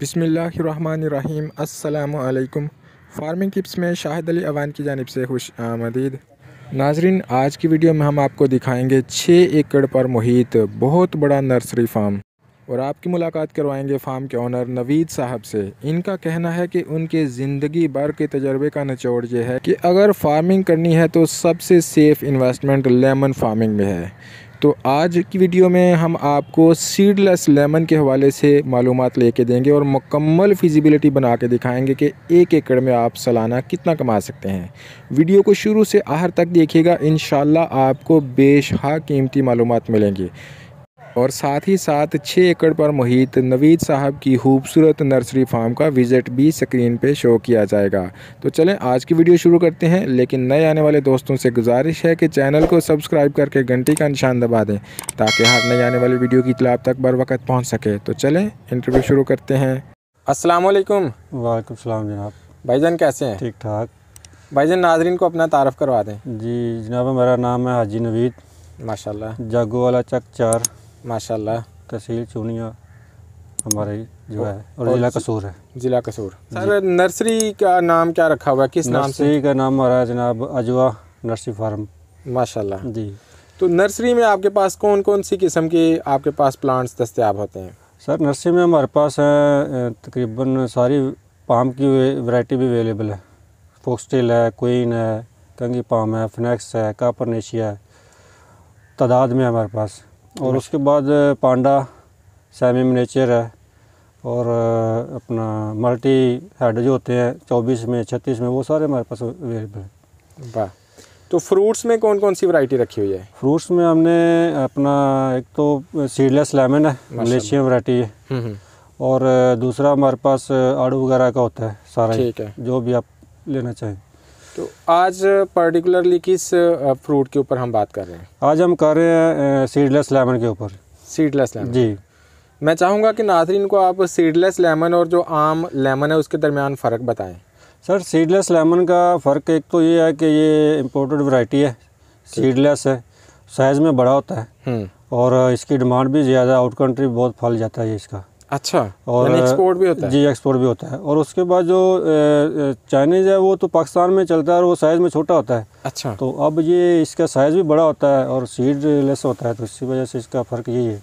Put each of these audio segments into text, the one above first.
बिस्मिल्लाहिर्रहमानिर्रहीम। अस्सलामुअलैकुम। Farming tips में शाहिद अली अवान की जानिब से खुश आमदीद। नाजरीन, आज की वीडियो में हम आपको दिखाएंगे 6 एकड़ पर मुहित बहुत बड़ा नर्सरी फार्म और आपकी मुलाकात करवाएंगे फार्म के ओनर नवीद साहब से। इनका कहना है कि उनके ज़िंदगी भर के तजर्बे का निचोड़ ये है कि अगर फार्मिंग करनी है तो सबसे सेफ़ इन्वेस्टमेंट लेमन फार्मिंग में है। तो आज की वीडियो में हम आपको सीडलेस लेमन के हवाले से मालूमात लेके देंगे और मुकम्मल फिजिबिलिटी बना के दिखाएंगे कि 1 एकड़ में आप सालाना कितना कमा सकते हैं। वीडियो को शुरू से आखिर तक देखिएगा, इंशाल्लाह आपको बेशहा कीमती मालूमात मिलेंगी। और साथ ही साथ 6 एकड़ पर मुहित नवीद साहब की खूबसूरत नर्सरी फार्म का विज़िट भी स्क्रीन पे शो किया जाएगा। तो चलें आज की वीडियो शुरू करते हैं, लेकिन नए आने वाले दोस्तों से गुजारिश है कि चैनल को सब्सक्राइब करके घंटी का निशान दबा दें ताकि हर नई आने वाली वीडियो की इत्तला आप तक बर वक्त पहुँच सके। तो चलें इंटरव्यू शुरू करते हैं। अस्सलाम वालेकुम। वालेकुम सलाम जनाब। भाईजान कैसे हैं? ठीक ठाक। भाईजान नाजरीन को अपना तारफ़ करवा दें। जी जनाब, मेरा नाम है हाजी नवीद, माशाल्लाह। जागो वाला चक 4, माशाल्लाह। तहसील चूनिया हमारे जो है, और ज़िला कसूर है। ज़िला कसूर। सर नर्सरी का नाम क्या रखा हुआ है, किस नाम से? नर्सरी का नाम हमारा है जनाब अजवा नर्सरी फार्म। माशाल्लाह जी। तो नर्सरी में आपके पास कौन कौन सी किस्म के आपके पास प्लांट्स दस्तयाब होते हैं? सर नर्सरी में हमारे पास है तकरीबन सारी पाम की वैरायटी भी अवेलेबल है। फोक्सटेल है, क्वीन है, कंगी पाम है, फिनेक्स है, कापरनेशिया है, तादाद में है हमारे पास। और उसके बाद पांडा, सेमी मिनेचर है, और अपना मल्टी हेड जो होते हैं 24 में 36 में, वो सारे हमारे पास अवेलेबल है। वाह। तो फ्रूट्स में कौन कौन सी वैरायटी रखी हुई है? फ्रूट्स में हमने अपना एक तो सीडलेस लेमन है, मलेशियन वैरायटी है, और दूसरा हमारे पास आड़ू वगैरह का होता है सारा। ठीक है, जो भी आप लेना चाहें। तो आज पर्टिकुलरली किस फ्रूट के ऊपर हम बात कर रहे हैं? आज हम कर रहे हैं सीडलेस लेमन के ऊपर। सीडलेस लेमन जी। मैं चाहूँगा कि नाज़रीन को आप सीडलेस लेमन और जो आम लेमन है उसके दरमियान फ़र्क बताएं। सर सीडलेस लेमन का फ़र्क एक तो ये है कि ये इम्पोर्टेड वैरायटी है, सीडलेस है, साइज़ में बड़ा होता है, और इसकी डिमांड भी ज़्यादा, आउट कंट्री बहुत फल जाता है ये इसका। अच्छा, और एक्सपोर्ट भी होता है? जी, एक्सपोर्ट भी होता है। और उसके बाद जो चाइनीज़ है वो तो पाकिस्तान में चलता है और वो साइज़ में छोटा होता है। अच्छा। तो अब ये इसका साइज़ भी बड़ा होता है और सीडलेस होता है, तो इसी वजह से इसका फ़र्क यही है।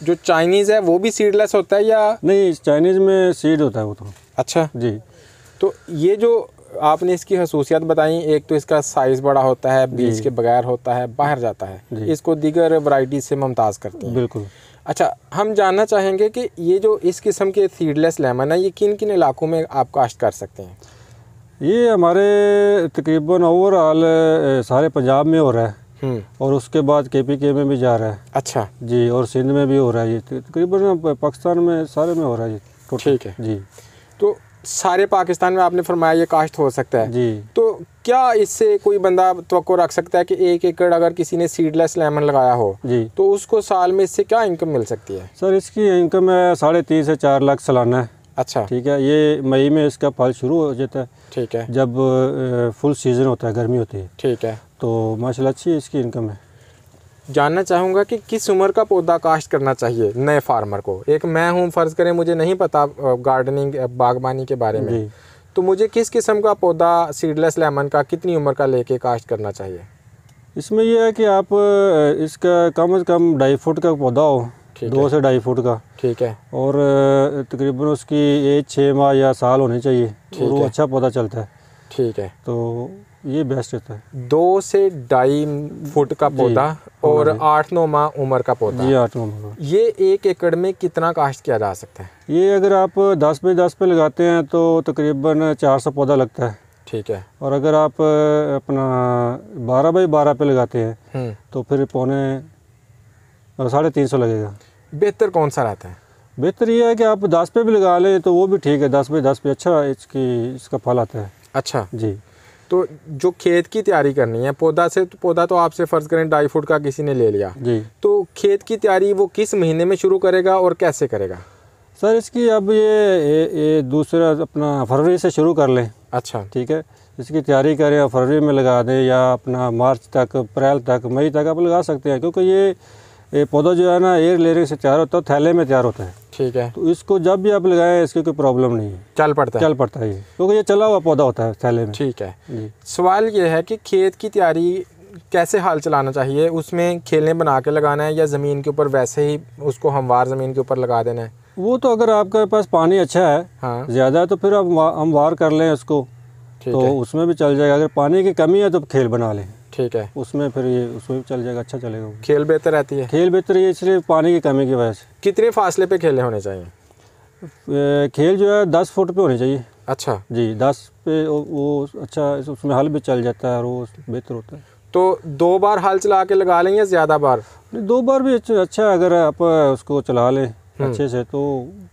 जो चाइनीज़ है वो भी सीडलेस होता है या नहीं? चाइनीज़ में सीड होता है वो तो। अच्छा जी। तो ये जो आपने इसकी खसूसियात बताई, एक तो इसका साइज़ बड़ा होता है, बीज के बगैर होता है, बाहर जाता है, इसको दीगर वैरायटी से मुमताज़ करती है। बिल्कुल। अच्छा, हम जानना चाहेंगे कि ये जो इस किस्म के सीडलेस लेमन है ये किन किन इलाकों में आप काश्त कर सकते हैं? ये हमारे तकरीबन ओवरऑल सारे पंजाब में हो रहा है, और उसके बाद KPK में भी जा रहा है। अच्छा जी। और सिंध में भी हो रहा है, ये तकरीबन पाकिस्तान में सारे में हो रहा है ये। ठीक है जी। तो सारे पाकिस्तान में आपने फरमाया ये काश्त हो सकता है जी। तो क्या इससे कोई बंदा तवक्को रख सकता है कि 1 एकड़ अगर किसी ने सीडलेस लेमन लगाया हो जी तो उसको साल में इससे क्या इनकम मिल सकती है? सर इसकी इनकम है 3.5 से 4 लाख सालाना है। अच्छा। ठीक है। ये मई में इसका फल शुरू हो जाता है। ठीक है। जब फुल सीज़न होता है, गर्मी होती है। ठीक है। तो माशाल्लाह अच्छी इसकी इनकम है। जानना चाहूँगा कि किस उम्र का पौधा काश्त करना चाहिए नए फार्मर को? एक मैं हूँ, फ़र्ज़ करें मुझे नहीं पता गार्डनिंग बागबानी के बारे में, तो मुझे किस किस्म का पौधा सीडलेस लेमन का कितनी उम्र का लेके काश्त करना चाहिए? इसमें यह है कि आप इसका कम से कम 2.5 फुट का पौधा हो, 2 से 2.5 फुट का। ठीक है। और तकरीबन उसकी एज 6 माह या साल होनी चाहिए, और वो अच्छा पौधा चलता है। ठीक है। तो ये बेस्ट रहता है। 2 से 2.5 फुट का पौधा और 8-9 माह उम्र का पौधा। जी, 8-9 माह। ये 1 एकड़ में कितना काश्त किया जा सकता है? ये अगर आप 10 पे 10 पे लगाते हैं तो तकरीबन 400 पौधा लगता है। ठीक है। और अगर आप अपना 12 बाई 12 पे लगाते हैं तो फिर 350 लगेगा। बेहतर कौन सा रहता है? बेहतर ये है कि आप 10 पे भी लगा लें तो वो भी ठीक है, 10 बाई 10 पे अच्छा इसका फल आता है। अच्छा जी। तो जो खेत की तैयारी करनी है, पौधा तो आपसे फ़र्ज़ करें 2.5 फुट का किसी ने ले लिया जी, तो खेत की तैयारी वो किस महीने में शुरू करेगा और कैसे करेगा? सर इसकी अब ये दूसरा अपना फरवरी से शुरू कर लें। अच्छा। ठीक है। इसकी तैयारी करें और फरवरी में लगा दें, या अपना मार्च तक, अप्रैल तक, मई तक आप लगा सकते हैं, क्योंकि ये ये पौधा जो है ना एयर लेने से तैयार होता है, थैले में तैयार होता है। ठीक है, तो इसको जब भी आप लगाएं इसकी कोई प्रॉब्लम नहीं है, चल पड़ता है। चल पड़ता है ये, क्योंकि ये चला हुआ पौधा होता है थैले में। ठीक है, जी। सवाल ये है कि खेत की तैयारी कैसे हाल चलाना चाहिए, उसमें खेलें बना के लगाना है या ज़मीन के ऊपर वैसे ही उसको हमवार ज़मीन के ऊपर लगा देना है? वो तो अगर आपके पास पानी अच्छा है, हाँ, ज़्यादा है, तो फिर आप हमवार कर लें उसको, ठीक तो है, उसमें भी चल जाएगा। अगर पानी की कमी है तो खेल बना लें, ठीक है, उसमें फिर ये उसमें भी चल जाएगा, अच्छा चलेगा वो। खेल बेहतर रहती है। खेल बेहतर है इसलिए पानी की कमी की वजह से। कितने फासले पे खेले होने चाहिए? खेल जो है 10 फुट पे होनी चाहिए। अच्छा, जी, 10 पे वो अच्छा, उसमें हल भी चल जाता है और वो बेहतर होता है। तो 2 बार हल चला के लगा लें या ज़्यादा बार? 2 बार भी अच्छा है, अगर आप उसको चला लें अच्छे से तो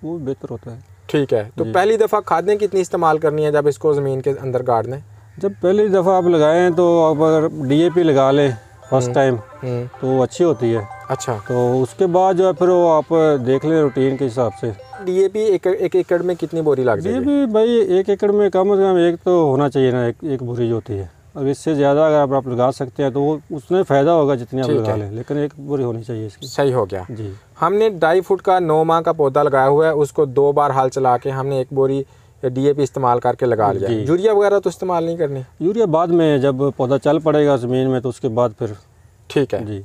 वो बेहतर होता है। ठीक है, तो पहली दफ़ा खादें कितनी इस्तेमाल करनी है जब इसको ज़मीन के अंदर गाड़ दें? जब पहली दफ़ा आप लगाएं तो आप अगर DAP लगा लें फर्स्ट टाइम तो अच्छी होती है। अच्छा, तो उसके बाद जो है फिर वो आप देख लें रूटीन के हिसाब से। DAP एक एकड़ में कितनी बोरी लग जाएगी? DAP भाई 1 एकड़ में कम से कम एक तो होना चाहिए ना, एक बोरी जो होती है। अब इससे ज़्यादा अगर आप लगा सकते हैं तो वो उसमें फ़ायदा होगा जितनी आप लगा लें, लेकिन 1 बोरी होनी चाहिए इसकी। सही हो गया। जी। हमने 2.5 फुट का 9 माह का पौधा लगाया हुआ है, उसको 2 बार हल चला के हमने 1 बोरी DAP इस्तेमाल करके लगा लिया। यूरिया वगैरह तो इस्तेमाल नहीं करनी? यूरिया बाद में जब पौधा चल पड़ेगा ज़मीन में तो उसके बाद फिर। ठीक है जी।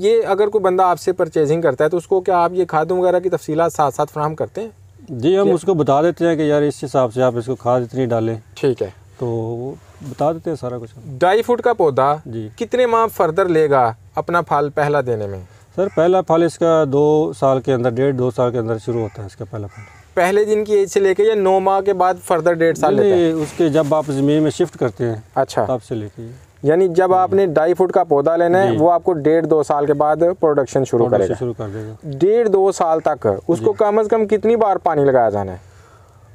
ये अगर कोई बंदा आपसे परचेजिंग करता है तो उसको क्या आप ये खादों वगैरह की तफसीलात साथ साथ फराहम करते हैं? जी, हम उसको बता देते हैं कि यार इस हिसाब से आप इसको खाद इतनी डालें, ठीक है, तो वो बता देते हैं सारा कुछ। 2.5 फुट का पौधा जी। कितने माह फर्दर लेगा अपना फल पहला देने में? सर पहला फल इसका 2 साल के अंदर, 1.5-2 साल के अंदर शुरू होता है इसका पहला फल। पहले दिन की एज से लेके या 9 माह के बाद फर्दर 1.5 साल लेते हैं? उसके जब आप ज़मीन में शिफ्ट करते हैं अच्छा, तब से लेके, यानी जब आपने 2.5 फुट का पौधा लेना है वो आपको 1.5-2 साल के बाद प्रोडक्शन शुरू शुरू कर देगा। 1.5-2 साल तक उसको कम से कम कितनी बार पानी लगाया जाना है?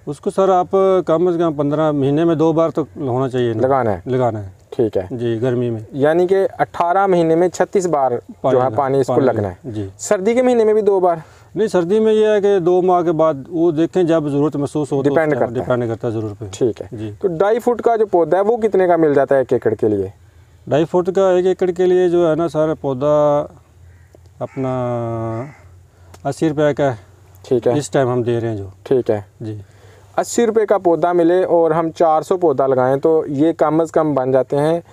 उसको सर आप कम से कम 15 महीने में 2 बार तो होना चाहिए ना, लगाना है। ठीक है जी, गर्मी में यानी कि 18 महीने में 36 बार जो है पानी इसको लगना है। जी। सर्दी के महीने में भी 2 बार? नहीं, सर्दी में ये है कि 2 माह के बाद वो देखें जब ज़रूरत महसूस हो, डिपेंड करता है ज़रूरत पे। ठीक है जी। तो 2.5 फुट का जो पौधा है वो कितने का मिल जाता है 1 एकड़ के लिए? 2.5 फुट का 1 एकड़ के लिए जो है ना सारा पौधा अपना 80 रुपये का है। ठीक है, इस टाइम हम दे रहे हैं जो। ठीक है, जी। 80 रुपये का पौधा मिले और हम 400 पौधा लगाएं तो ये कम से कम बन जाते हैं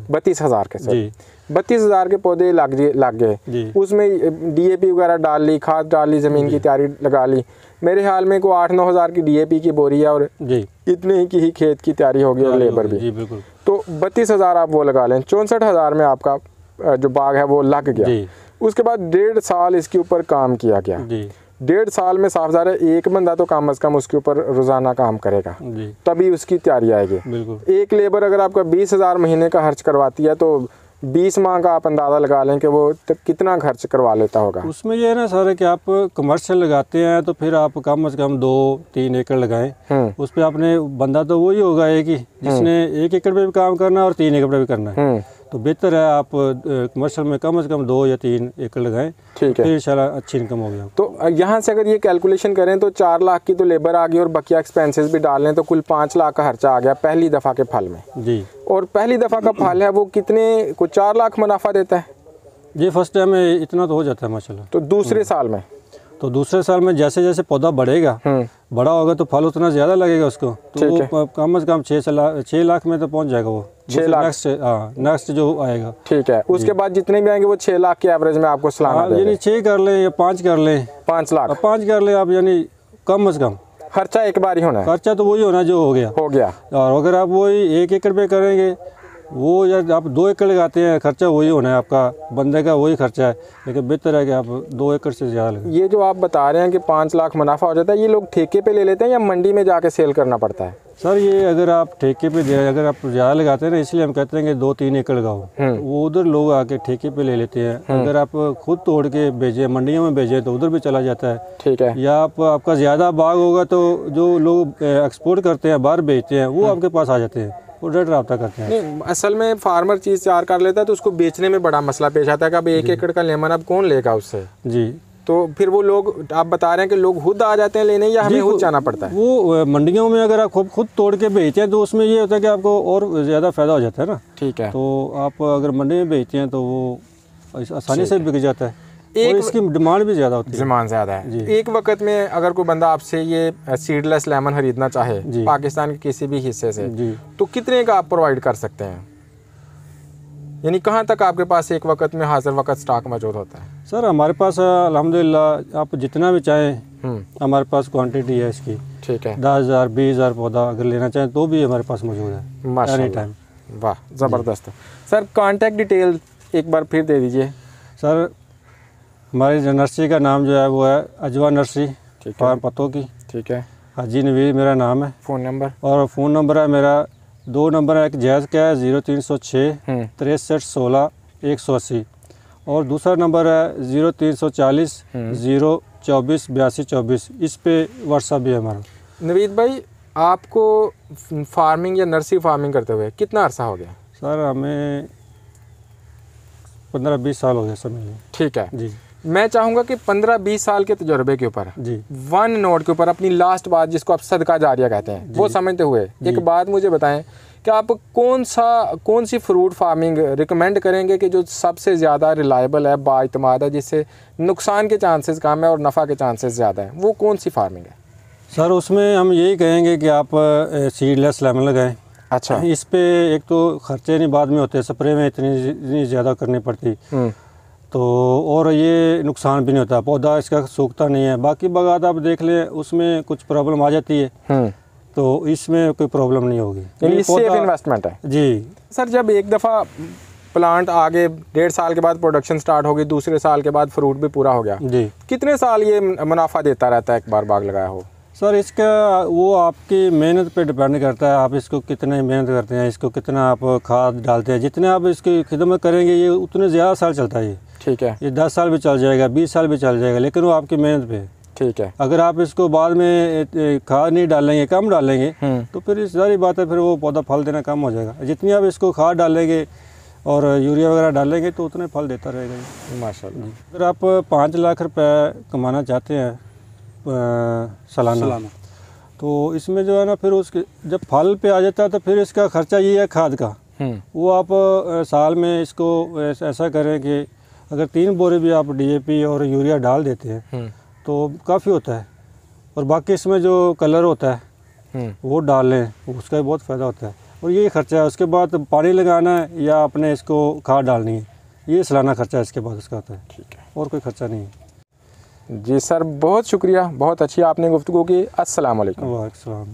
32,000 के। जी। 32,000 के पौधे लग गए, जी। उसमें DAP वगैरह डाल ली, खाद डाल ली, ज़मीन की तैयारी लगा ली। मेरे ख्याल में को 8-9 हज़ार की DAP की बोरी है और जी इतने ही की ही खेत की तैयारी होगी और लेबर भी। जी बिल्कुल। तो 32,000 आप वो लगा लें, 64,000 में आपका जो बाग है वो लग गया। जी। उसके बाद 1.5 साल इसके ऊपर काम किया गया। जी। 1.5 साल में साफ ज़ाहिर है एक बंदा तो कम से कम उसके ऊपर रोज़ाना काम करेगा, जी तभी उसकी तैयारी आएगी। बिल्कुल। एक लेबर अगर आपका 20,000 महीने का खर्च करवाती है तो 20 माह का आप अंदाज़ा लगा लें कि वो कितना खर्च करवा लेता होगा। उसमें ये है ना सर कि आप कमर्शियल लगाते हैं तो फिर आप कम से कम 2-3 एकड़ लगाएं। उस पर आपने बंदा तो वही होगा एक ही जिसने 1 एकड़ पे भी काम करना है और 3 एकड़ पे भी करना है। तो बेहतर है आप कमर्शियल में कम से कम 2 या 3 एकड़ लगाएं। ठीक है, फिर इंशाल्लाह अच्छी इनकम होगी। तो यहाँ से अगर ये कैलकुलेशन करें तो 4 लाख की तो लेबर आ गई और बकिया एक्सपेंसेस भी डाल लें तो कुल 5 लाख का खर्चा आ गया पहली दफ़ा के फल में। जी। और पहली दफ़ा का फल है वो कितने को 4 लाख मुनाफा देता है? जी, फर्स्ट टाइम में इतना तो हो जाता है माशाल्लाह। तो दूसरे साल में? तो दूसरे साल में जैसे जैसे पौधा बढ़ेगा, बड़ा होगा तो फल उतना ज़्यादा लगेगा उसको, तो वो कम से कम 6 लाख में तो पहुंच जाएगा वो। 6 लाख? नेक्स्ट जो आएगा। ठीक है, उसके बाद जितने भी आएंगे वो 6 लाख के एवरेज में आपको सालाना देंगे। यानी 6 कर लें या 5 कर लें, 5 लाख 5 कर लें आप, यानी कम से कम खर्चा एक बार ही होना है। खर्चा तो वही होना जो हो गया। और अगर आप वही 1 एकड़ पे करेंगे, वो यार आप 2 एकड़ लगाते हैं, खर्चा वही होना है आपका, बंदे का वही खर्चा है। लेकिन बेहतर है कि आप 2 एकड़ से ज़्यादा लगाएं। ये जो आप बता रहे हैं कि 5 लाख मुनाफा हो जाता है, ये लोग ठेके पे ले लेते हैं या मंडी में जाके सेल करना पड़ता है? सर ये अगर आप ठेके पे अगर आप ज़्यादा लगाते हैं ना, इसलिए हम कहते हैं कि 2-3 एकड़ लगाओ। वो उधर लोग आके ठेके पे ले लेते हैं। अगर आप खुद तोड़ के भेजें, मंडियों में भेजें तो उधर भी चला जाता है। ठीक है, या आपका ज़्यादा बाग होगा तो जो लोग एक्सपोर्ट करते हैं, बाहर बेचते हैं, वो आपके पास आ जाते हैं, वो डायरेक्ट रब्ता करते हैं। नहीं असल में फार्मर चीज़ तैयार कर लेता है तो उसको बेचने में बड़ा मसला पेश आता है कि अब 1 एकड़ का लेमन अब कौन लेगा उससे। जी। तो फिर वो लोग आप बता रहे हैं कि लोग खुद आ जाते हैं लेने या हमें खुद जाना पड़ता है? वो मंडियों में अगर आप खुद तोड़ के बेचते हैं तो उसमें ये होता है कि आपको और ज़्यादा फ़ायदा हो जाता है ना। ठीक है, तो आप अगर मंडी में बेचते हैं तो वो आसानी से बिक जाता है। और इसकी डिमांड भी ज़्यादा होती है। डिमांड ज़्यादा है। एक वक्त में अगर कोई बंदा आपसे ये सीडलेस लेमन खरीदना चाहे पाकिस्तान के किसी भी हिस्से से, तो कितने का आप प्रोवाइड कर सकते हैं? यानी कहाँ तक आपके पास एक वक्त में हाजिर वक्त स्टॉक मौजूद होता है? सर हमारे पास अल्हम्दुलिल्लाह आप जितना भी चाहें हमारे पास क्वांटिटी है इसकी। ठीक है। 10,000 20,000 पौधा अगर लेना चाहें तो भी हमारे पास मौजूद है एनी टाइम। वाह, ज़बरदस्त। सर कांटेक्ट डिटेल एक बार फिर दे दीजिए। सर हमारी नर्सरी का नाम जो है वो है अजवा नर्सरी, फार्म पत्तों की। ठीक है। हाजी नवीर मेरा नाम है। Phone number? और फ़ोन नंबर है मेरा 2 नंबर है, एक जैज़ का है 0306 63 16 180 और दूसरा नंबर है 0340 024 82 24। इस पे व्हाट्सअप भी है हमारा। नवीद भाई, आपको फार्मिंग या नर्सरी फार्मिंग करते हुए कितना अरसा हो गया? सर हमें 15-20 साल हो गए सर मुझे। ठीक है जी। मैं चाहूँगा कि 15-20 साल के तजुर्बे के ऊपर जी वन नोट के ऊपर अपनी लास्ट बात, जिसको आप सदका जारिया कहते हैं, वो समझते हुए एक बात मुझे बताएं कि आप कौन सी फ्रूट फार्मिंग रिकमेंड करेंगे कि जो सबसे ज़्यादा रिलायबल है, बाइतमाद है, जिससे नुकसान के चांसेस कम है और नफ़ा के चांसेस ज़्यादा है, वो कौन सी फार्मिंग है? सर उसमें हम यही कहेंगे कि आप सीडलेस लेमन लगाएं। अच्छा। इस पे एक तो खर्चे नहीं बाद में होते, स्प्रे में इतनी ज़्यादा करनी पड़ती तो, और ये नुकसान भी नहीं होता, पौधा इसका सूखता नहीं है। बाकी बागात आप देख लें उसमें कुछ प्रॉब्लम आ जाती है तो इसमें कोई प्रॉब्लम नहीं होगी। ये सेफ इन्वेस्टमेंट है। जी सर, जब एक दफ़ा प्लांट आगे 1.5 साल के बाद प्रोडक्शन स्टार्ट होगी, दूसरे साल के बाद फ्रूट भी पूरा हो गया जी, कितने साल ये मुनाफा देता रहता है एक बार बाग लगाया हो? सर इसका वो आपकी मेहनत पे डिपेंड करता है, आप इसको कितने मेहनत करते हैं, इसको कितना आप खाद डालते हैं। जितने आप इसकी खिदमत करेंगे ये उतने ज़्यादा साल चलता है। ये ठीक है। ये 10 साल भी चल जाएगा, 20 साल भी चल जाएगा, लेकिन वो आपकी मेहनत पे। ठीक है। अगर आप इसको बाद में खाद नहीं डालेंगे, कम डालेंगे तो फिर सारी बात है, फिर वो पौधा फल देना कम हो जाएगा। जितनी आप इसको खाद डालेंगे और यूरिया वगैरह डालेंगे तो उतने फल देता रहेगा। माशाल्लाह। अगर आप 5 लाख रुपए कमाना चाहते हैं सालाना तो इसमें जो है ना, फिर उसके जब फल पे आ जाता है तो फिर इसका खर्चा ये है खाद का। वो आप साल में इसको ऐसा करें कि अगर 3 बोरे भी आप DAP और यूरिया डाल देते हैं तो काफ़ी होता है। और बाकी इसमें जो कलर होता है वो डाल लें, उसका भी बहुत फ़ायदा होता है। और ये खर्चा है, उसके बाद पानी लगाना है या अपने इसको खाद डालनी है, ये सालाना खर्चा इसके बाद उसका होता है। ठीक है, और कोई खर्चा नहीं है। जी सर, बहुत शुक्रिया, बहुत अच्छी आपने गुफ्तगू की। अस्सलाम वालेकुम। वालेकुम सलाम।